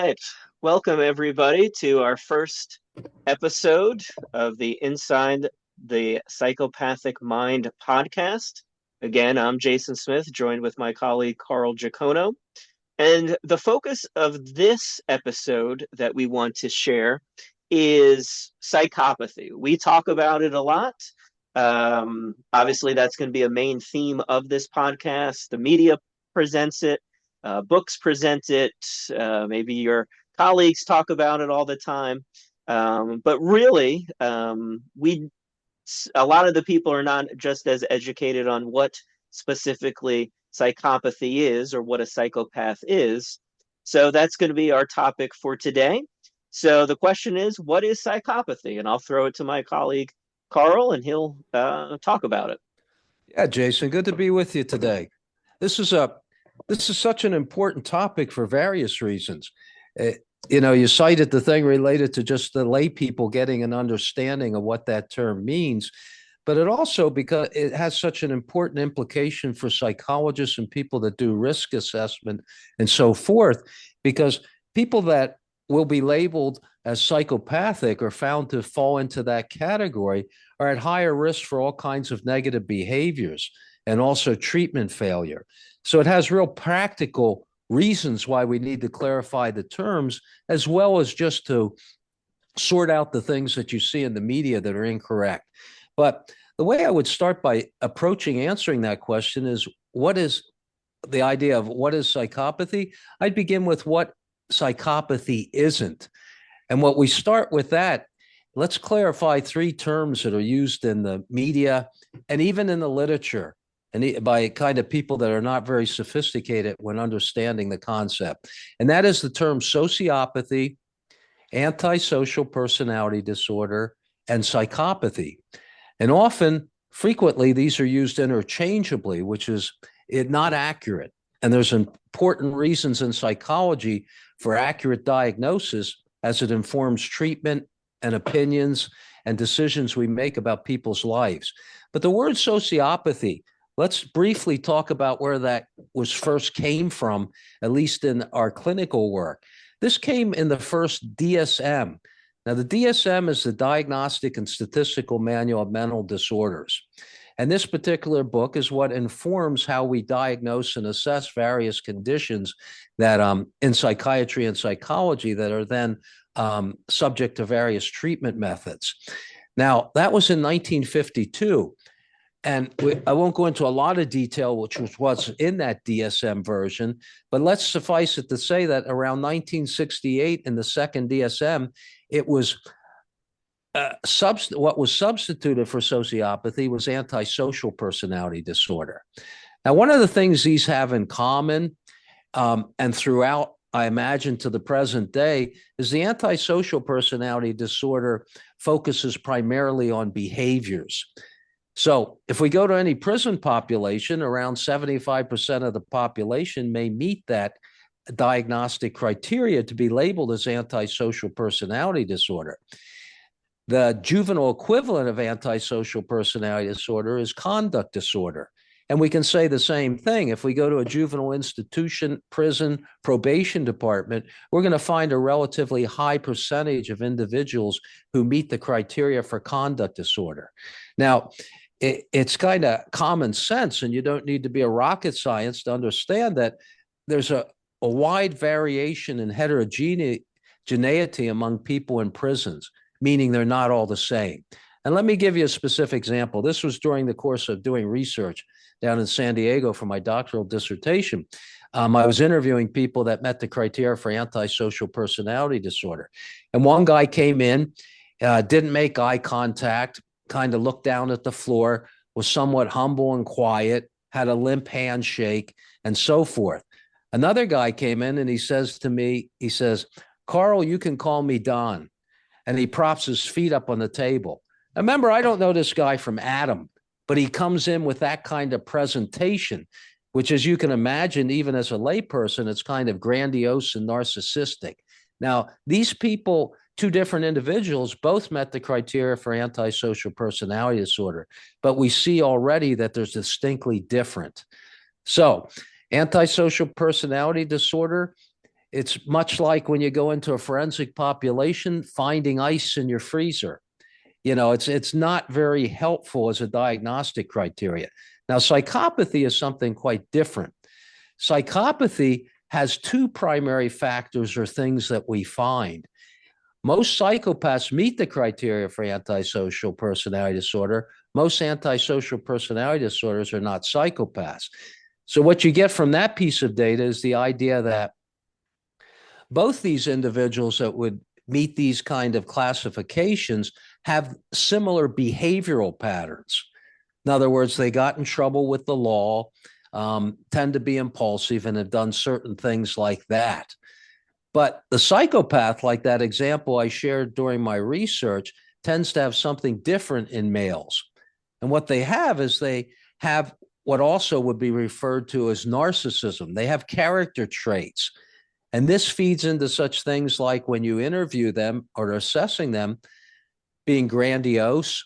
Right. Welcome, everybody, to our first episode of the Inside the Psychopathic Mind podcast. Again, I'm Jason Smith, joined with my colleague Carl Giacono. And the focus of this episode that we want to share is psychopathy. We talk about it a lot. Obviously, that's going to be a main theme of this podcast. The media presents it, books present it, maybe your colleagues talk about it all the time. But really, a lot of the people are not just as educated on what specifically psychopathy is or what a psychopath is. So that's going to be our topic for today. So the question is, what is psychopathy? And I'll throw it to my colleague Carl, and he'll talk about it. Yeah, Jason, good to be with you today. This is a this is such an important topic for various reasons. Uh, you cited the thing related to just the lay people getting an understanding of what that term means, but it also because it has such an important implication for psychologists and people that do risk assessment and so forth, because people that will be labeled as psychopathic or found to fall into that category are at higher risk for all kinds of negative behaviors and also treatment failure. So it has real practical reasons why we need to clarify the terms, as well as just to sort out the things that you see in the media that are incorrect. But the way I would start by approaching answering that question is, what is the idea of what is psychopathy? I'd begin with what psychopathy isn't. And what we start with that, let's clarify three terms that are used in the media and even in the literature, and by kind of people that are not very sophisticated when understanding the concept. And that is the term sociopathy, antisocial personality disorder, and psychopathy. And often, frequently, these are used interchangeably, which is not accurate. And there's important reasons in psychology for accurate diagnosis as it informs treatment and opinions and decisions we make about people's lives. But the word sociopathy, let's briefly talk about where that was first came from, at least in our clinical work. This came in the first DSM. Now, the DSM is the Diagnostic and Statistical Manual of Mental Disorders. And this particular book is what informs how we diagnose and assess various conditions that in psychiatry and psychology that are then subject to various treatment methods. Now, that was in 1952. And I won't go into a lot of detail, which was in that DSM version, but let's suffice it to say that around 1968 in the second DSM, it was what was substituted for sociopathy was antisocial personality disorder. Now, one of the things these have in common, and throughout, I imagine, to the present day, is the antisocial personality disorder focuses primarily on behaviors. So if we go to any prison population, around 75% of the population may meet that diagnostic criteria to be labeled as antisocial personality disorder. The juvenile equivalent of antisocial personality disorder is conduct disorder. And we can say the same thing. If we go to a juvenile institution, prison, probation department, we're going to find a relatively high percentage of individuals who meet the criteria for conduct disorder. Now, it's kind of common sense, and you don't need to be a rocket science to understand that there's a wide variation in heterogeneity among people in prisons, meaning they're not all the same. And let me give you a specific example. This was during the course of doing research down in San Diego for my doctoral dissertation. I was interviewing people that met the criteria for antisocial personality disorder. And one guy came in, didn't make eye contact, kind of looked down at the floor, was somewhat humble and quiet, had a limp handshake, and so forth. Another guy came in and he says to me, he says, "Carl, you can call me Don." And he props his feet up on the table. Now, remember, I don't know this guy from Adam, but he comes in with that kind of presentation, which, as you can imagine, even as a layperson, it's kind of grandiose and narcissistic. Now, these people, two different individuals, both met the criteria for antisocial personality disorder, but we see already that there's distinctly different. So, antisocial personality disorder It's much like when you go into a forensic population, finding ice in your freezer. It's not very helpful as a diagnostic criteria. Now, psychopathy is something quite different. Psychopathy has two primary factors or things that we find. Most psychopaths meet the criteria for antisocial personality disorder. Most antisocial personality disorders are not psychopaths. So what you get from that piece of data is the idea that both these individuals that would meet these kind of classifications have similar behavioral patterns. In other words, they got in trouble with the law, tend to be impulsive, and have done certain things like that. But the psychopath, like that example I shared during my research, tends to have something different in males. And what they have is they have what also would be referred to as narcissism. They have character traits. And this feeds into such things like when you interview them or assessing them, being grandiose.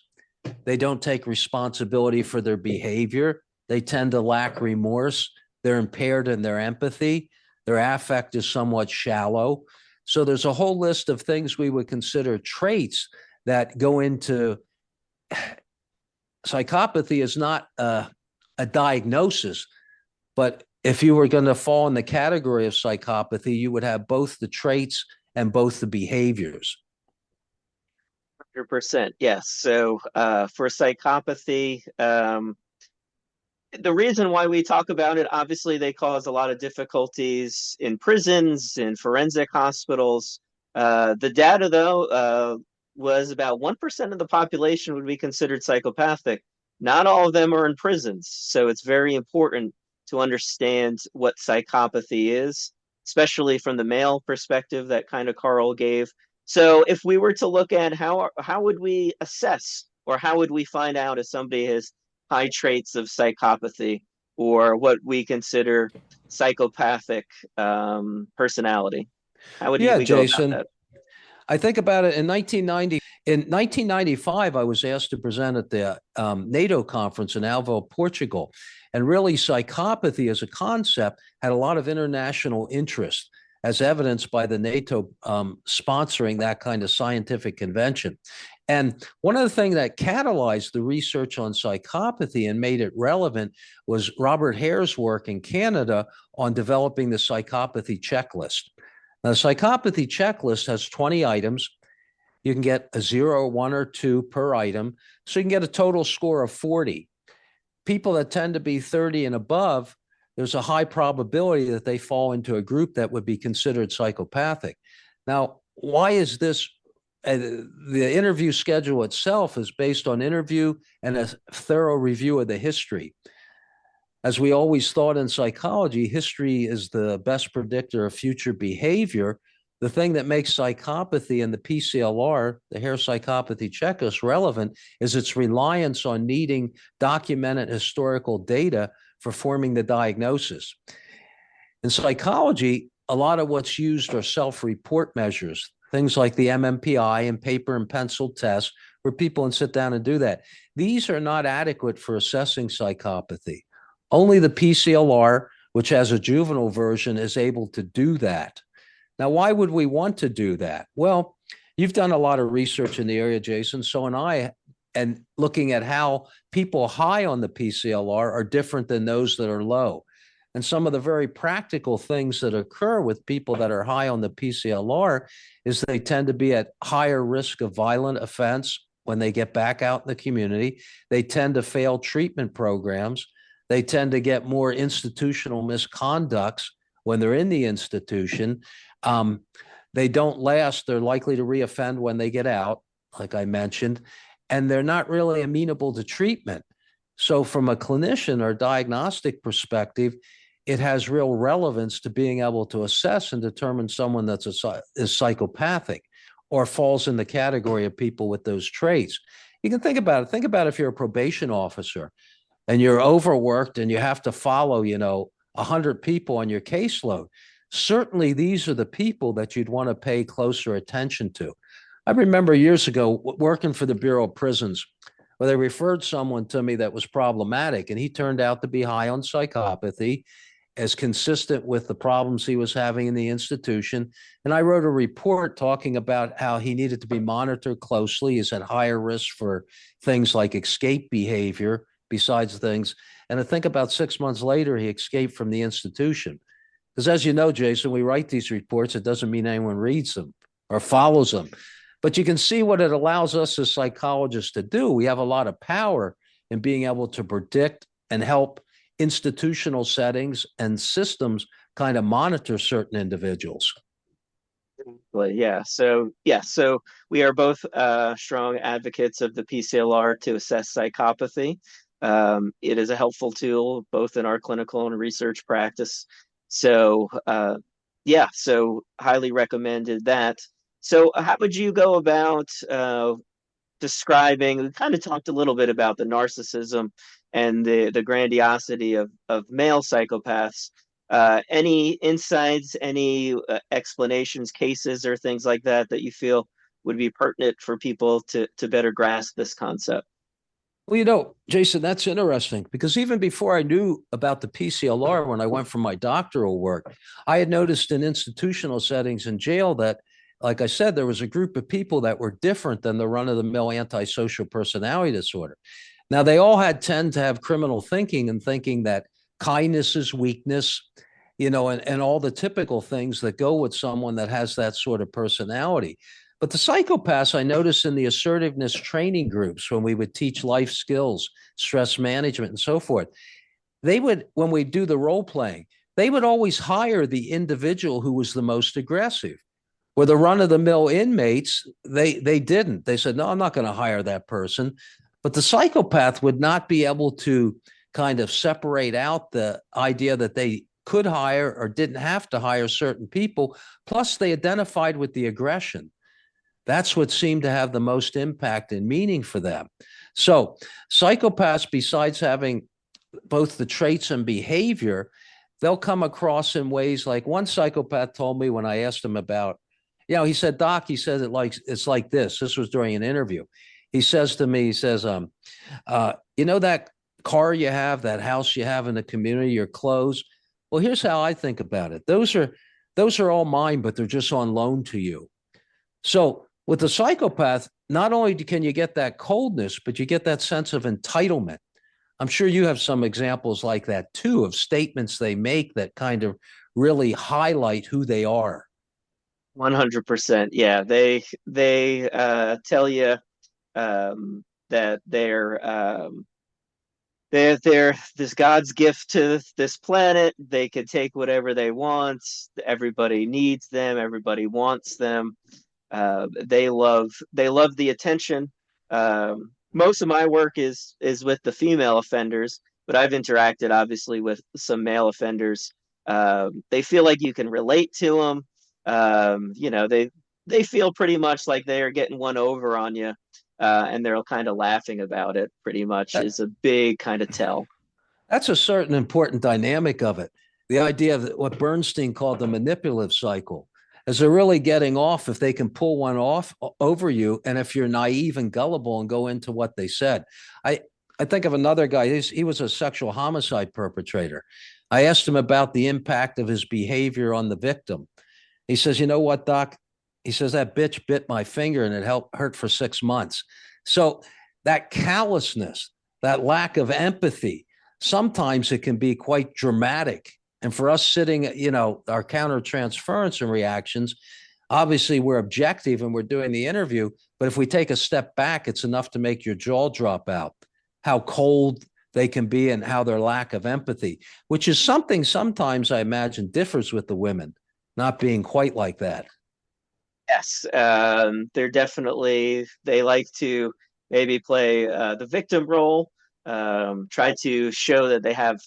They don't take responsibility for their behavior. They tend to lack remorse. They're impaired in their empathy. Their affect is somewhat shallow. So there's a whole list of things we would consider traits that go into psychopathy. Is not a diagnosis, but if you were going to fall in the category of psychopathy, you would have both the traits and both the behaviors. 100%. Yes. So for psychopathy, the reason why we talk about it, obviously, they cause a lot of difficulties in prisons, in forensic hospitals. The data, though, was about 1% of the population would be considered psychopathic. Not all of them are in prisons. So it's very important to understand what psychopathy is, especially from the male perspective that kind of Carl gave. So if we were to look at how would we assess or how would we find out if somebody has high traits of psychopathy or what we consider psychopathic personality? How would Yeah, we go about Jason, that? I think about it in 1990. In 1995, I was asked to present at the NATO conference in Alville, Portugal. And really, psychopathy as a concept had a lot of international interest, as evidenced by the NATO sponsoring that kind of scientific convention. And one of the things that catalyzed the research on psychopathy and made it relevant was Robert Hare's work in Canada on developing the psychopathy checklist. Now, the psychopathy checklist has 20 items. You can get a 0, 1, or 2 per item. So you can get a total score of 40. People that tend to be 30 and above, there's a high probability that they fall into a group that would be considered psychopathic. Now, why is this? The interview schedule itself is based on interview and a thorough review of the history. As we always thought in psychology, history is the best predictor of future behavior. The thing that makes psychopathy and the PCLR, the Hare Psychopathy Checklist, relevant is its reliance on needing documented historical data for forming the diagnosis. In psychology, a lot of what's used are self-report measures, things like the MMPI and paper and pencil tests, where people can sit down and do that. These are not adequate for assessing psychopathy. Only the PCLR, which has a juvenile version, is able to do that. Now, why would we want to do that? Well, you've done a lot of research in the area, Jason. So and I, and looking at how people high on the PCLR are different than those that are low. And some of the very practical things that occur with people that are high on the PCLR is they tend to be at higher risk of violent offense when they get back out in the community. They tend to fail treatment programs. They tend to get more institutional misconducts when they're in the institution. They don't last. They're likely to reoffend when they get out, like I mentioned, and they're not really amenable to treatment. So from a clinician or diagnostic perspective, it has real relevance to being able to assess and determine someone that's is psychopathic or falls in the category of people with those traits. You can think about it. Think about if you're a probation officer and you're overworked and you have to follow, 100 people on your caseload. Certainly, these are the people that you'd want to pay closer attention to. I remember years ago working for the Bureau of Prisons, where they referred someone to me that was problematic, and he turned out to be high on psychopathy. as consistent with the problems he was having in the institution. And I wrote a report talking about how he needed to be monitored closely. He's at higher risk for things like escape behavior, besides things. And I think about 6 months later, he escaped from the institution. Because as you know, Jason, we write these reports. It doesn't mean anyone reads them or follows them. But you can see what it allows us as psychologists to do. We have a lot of power in being able to predict and help institutional settings and systems kind of monitor certain individuals. Well, so we are both strong advocates of the PCLR to assess psychopathy. It is a helpful tool both in our clinical and research practice. So so highly recommended that. So how would you go about describing? We kind of talked a little bit about the narcissism and the grandiosity of male psychopaths. Any insights, any explanations, cases, or things like that that you feel would be pertinent for people to better grasp this concept? Well, you know, Jason, that's interesting because even before I knew about the PCLR, when I went for my doctoral work, I had noticed in institutional settings in jail that, like I said, there was a group of people that were different than the run of the mill antisocial personality disorder. Now, they all had tend to have criminal thinking and thinking that kindness is weakness, and all the typical things that go with someone that has that sort of personality. But the psychopaths, I noticed in the assertiveness training groups when we would teach life skills, stress management, and so forth, they would, when we do the role playing, they would always hire the individual who was the most aggressive. Where the run of the mill inmates, they didn't. They said, no, I'm not going to hire that person. But the psychopath would not be able to kind of separate out the idea that they could hire or didn't have to hire certain people. Plus, they identified with the aggression. That's what seemed to have the most impact and meaning for them. So, psychopaths, besides having both the traits and behavior, they'll come across in ways like one psychopath told me when I asked him about, he said, Doc, he says it's like this. This was during an interview. He says to me, he says, that car you have, that house you have in the community, your clothes. Well, here's how I think about it. Those are all mine, but they're just on loan to you. So with the psychopath, not only can you get that coldness, but you get that sense of entitlement. I'm sure you have some examples like that too, of statements they make that kind of really highlight who they are. 100%. Yeah, they tell you that they're this God's gift to this planet. They can take whatever they want. Everybody needs them. Everybody wants them. They love the attention. Most of my work is with the female offenders, but I've interacted obviously with some male offenders. They feel like you can relate to them. They feel pretty much like they are getting one over on you, and they're kind of laughing about it. Pretty much That, is a big kind of tell. that's a certain important dynamic of it. The idea of what Bernstein called the manipulative cycle, as they're really getting off if they can pull one off over you, and if you're naive and gullible and go into what they said. I think of another guy. He was a sexual homicide perpetrator. I asked him about the impact of his behavior on the victim. He says, "You know what, Doc?" He says, "That bitch bit my finger and it hurt for 6 months." So that callousness, that lack of empathy, sometimes it can be quite dramatic. And for us sitting, our countertransference and reactions, obviously we're objective and we're doing the interview. But if we take a step back, it's enough to make your jaw drop out, how cold they can be and how their lack of empathy, which is something sometimes I imagine differs with the women, not being quite like that. Yes, they like to maybe play the victim role, try to show that they have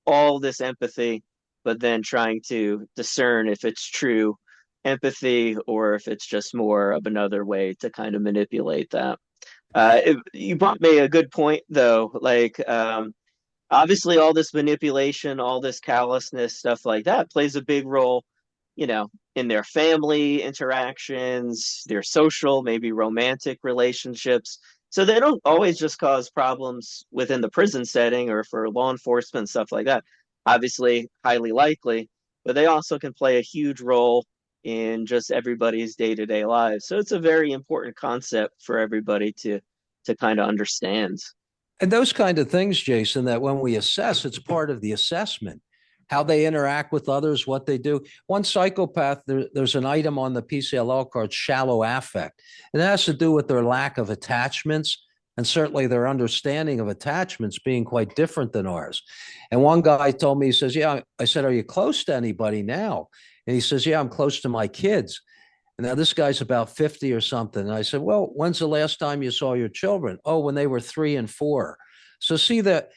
all this empathy, but then trying to discern if it's true empathy or if it's just more of another way to kind of manipulate that. You brought me a good point though, like obviously all this manipulation, all this callousness, stuff like that plays a big role, in their family interactions, their social, maybe romantic relationships. So they don't always just cause problems within the prison setting or for law enforcement, stuff like that. obviously highly likely, but they also can play a huge role in just everybody's day-to-day lives. So it's a very important concept for everybody to kind of understand. And those kind of things, Jason, that when we assess, it's part of the assessment, how they interact with others, what they do. One psychopath, there's an item on the PCLL called shallow affect. And it has to do with their lack of attachments and certainly their understanding of attachments being quite different than ours. And one guy told me, he says, yeah, I said, are you close to anybody now? And he says, yeah, I'm close to my kids. And now this guy's about 50 or something. And I said, well, when's the last time you saw your children? Oh, when they were 3 and 4. So see that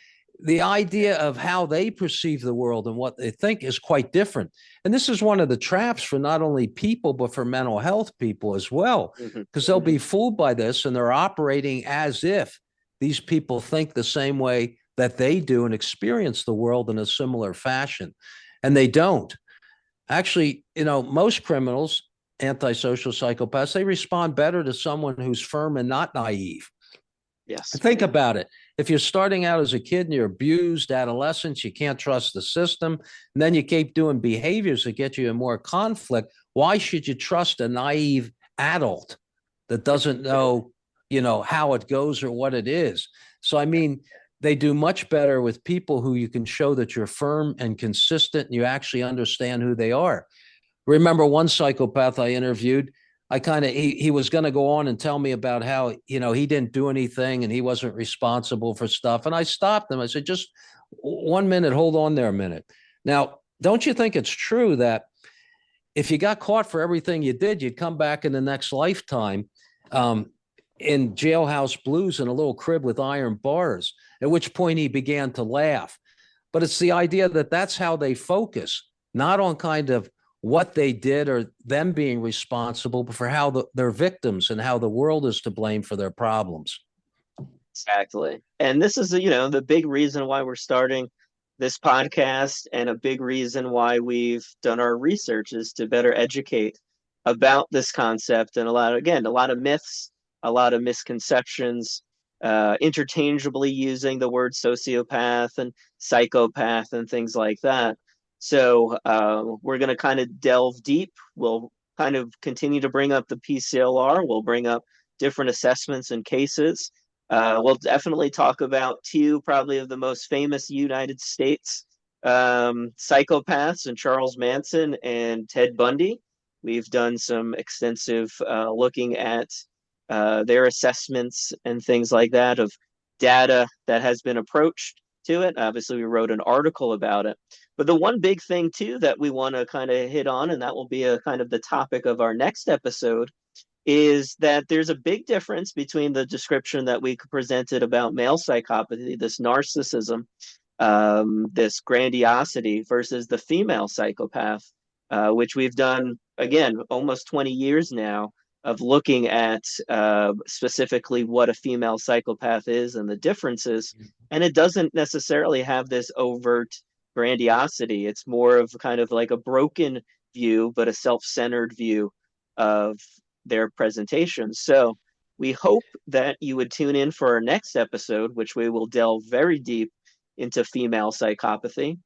the idea of how they perceive the world and what they think is quite different. And this is one of the traps for not only people, but for mental health people as well, Mm-hmm. because they'll be fooled by this and they're operating as if these people think the same way that they do and experience the world in a similar fashion. And they don't. Actually, most criminals, antisocial psychopaths, they respond better to someone who's firm and not naive. Yes. Think about it. If you're starting out as a kid and you're abused, adolescence, you can't trust the system, and then you keep doing behaviors that get you in more conflict, why should you trust a naive adult that doesn't know, how it goes or what it is? So, I mean, they do much better with people who you can show that you're firm and consistent and you actually understand who they are. Remember one psychopath I interviewed, he was going to go on and tell me about how, he didn't do anything and he wasn't responsible for stuff. And I stopped him. I said, just 1 minute, hold on there a minute. Now, don't you think it's true that if you got caught for everything you did, you'd come back in the next lifetime in jailhouse blues in a little crib with iron bars, at which point he began to laugh. But it's the idea that that's how they focus, not on kind of what they did or them being responsible, but for how they're victims and how the world is to blame for their problems. Exactly. And this is, the big reason why we're starting this podcast and a big reason why we've done our research is to better educate about this concept and a lot of myths, a lot of misconceptions, interchangeably using the word sociopath and psychopath and things like that. So we're going to kind of delve deep. We'll kind of continue to bring up the PCLR. We'll bring up different assessments and cases. We'll definitely talk about two probably of the most famous United States psychopaths, and Charles Manson and Ted Bundy. We've done some extensive looking at their assessments and things like that of data that has been approached to it. Obviously, we wrote an article about it. But the one big thing, too, that we want to kind of hit on, and that will be a kind of the topic of our next episode, is that there's a big difference between the description that we presented about male psychopathy, this narcissism, this grandiosity, versus the female psychopath, which we've done, again, almost 20 years now of looking at specifically what a female psychopath is and the differences. And it doesn't necessarily have this overt grandiosity. It's more of kind of like a broken view, but a self-centered view of their presentation. So we hope that you would tune in for our next episode, which we will delve very deep into female psychopathy.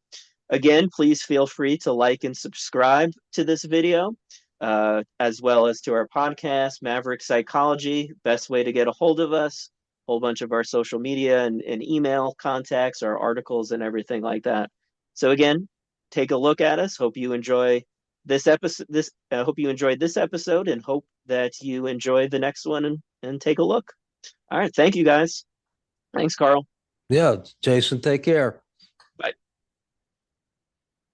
Again, please feel free to like and subscribe to this video, as well as to our podcast, Maverick Psychology. Best way to get a hold of us, a whole bunch of our social media and email contacts, our articles, and everything like that. So again, take a look at us. Hope you enjoy this episode. Hope you enjoyed this episode, and hope that you enjoy the next one and take a look. All right, thank you guys. Thanks, Carl. Yeah, Jason, take care.